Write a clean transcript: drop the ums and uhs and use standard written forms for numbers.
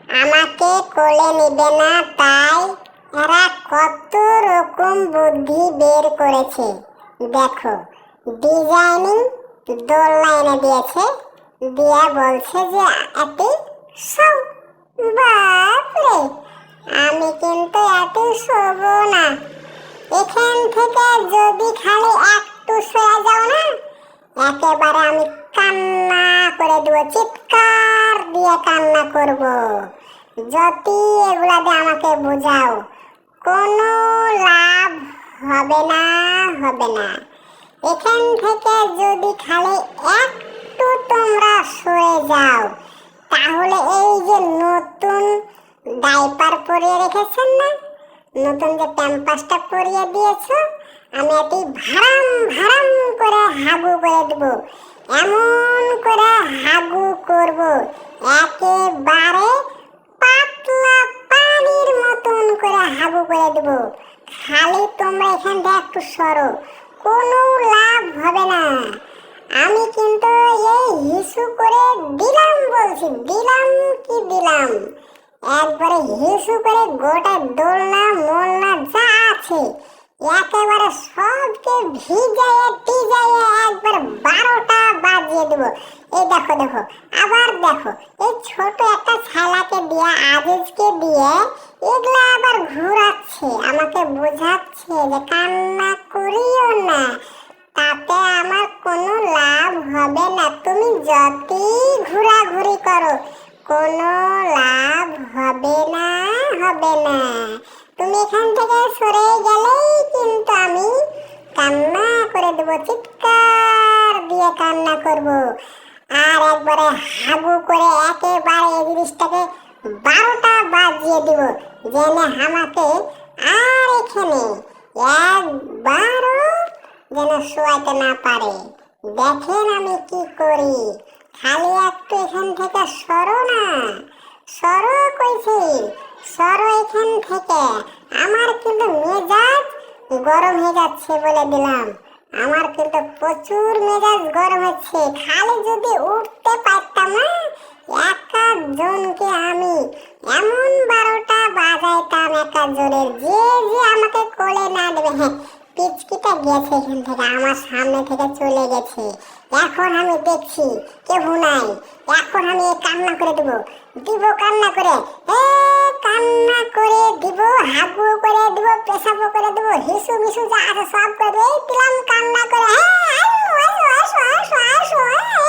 আমাকে কোলে নিবে না, তাই এরা কত রকম বুদ্ধি বের করেছে। দেখো, ডিজাইনিং দোলনা এনে দিয়েছে, দিয়া বলছে যে এটি সব। বাপরে, আমি কিন্তু এটি শোব না। এখান থেকে যদি খালি একটু সরে যাও না, একেবারে আমি কান্না করে দেবো, চিৎকার দিয়ে কান্না করব। যদি এগুলা দিয়ে আমাকে বোঝাও, কোনো লাভ হবে না, হবে না। এখান থেকে যদি খালি একটু তোমরা সরে যাও, তাহলে এই যে নতুন ডাইপার পরিয়ে রেখেছেন না, নতুন যে প্যাম্পাসটা পরিয়ে দিয়েছ, আমি এটি ভাড়াম ভাড়াম করে হাগু করে দেব। এমন করে হাগু করব, একেবারে পাতলা পানির মতন করে হাগু করে দেব। খালি তোমরা এখান থেকে একটু সরো, কোনো লাভ হবে না। আমি কিন্তু এই হিসু করে দিলাম বলছি, দিলাম কি দিলাম, একবারে হিসু করে গোটা দোলনা মোলনা যা আছে একেবারে সবকে ভিজাইয়ে টিজাইয়ে একবার 12টা বাজিয়ে দেবো। এই দেখো দেখো, আবার দেখো, এই ছোট একটা ছালাকে দিয়ে, আজিজকে দিয়ে এগুলা আবার ঘুরাচ্ছে, আমাকে বোঝাচ্ছে যে কান্না করিও না, তাতে আমার কোনো লাভ হবে না। তুমি যতই ঘোরাঘুরি করো, কোনো লাভ হবে না, হবে না। তুমি এখান থেকে সরে গেলেই কিন্তু আমি কান্না করে দেবো, চিৎকার দিয়ে কান্না করব। আর একবারে হাগু করে একেবারে এই জিনিসটাকে 12টা বাজিয়ে দিব, যেন আমাকে আর এখানে একবারও যেন শোয়াইতে না পারে। দেখেন আমি কি করি, খালি একটু এখান থেকে সরো না, সরো কইছি, সরো এখান থেকে। আমার কিন্তু মেজাজ গরম হয়ে যাচ্ছে বলে দিলাম, আমার কিন্তু প্রচুর মেজাজ গরম হচ্ছে। খালি যদি উঠতে পারতাম না, একা জনকে আমি এমন 12টা বাজাইতাম একা জোরের, যে যে আমাকে কোলে না দেবে। হ্যাঁ, পিচকিটা গেছে এখান থেকে, আমার সামনে থেকে চলে গেছে। এখন আমি দেখছি কেউ নাই, এখন আমি কান্না করে দেব, দিব কান্না করে, কান্না করে দিব, হাগু করে দিব, পেশাবো করে দেবো, হিসু মিসু যা আছে সব করে দেবো। এই দিলাম কান্না করে, হ্যাঁ আসো আসো আসো আসো আসো।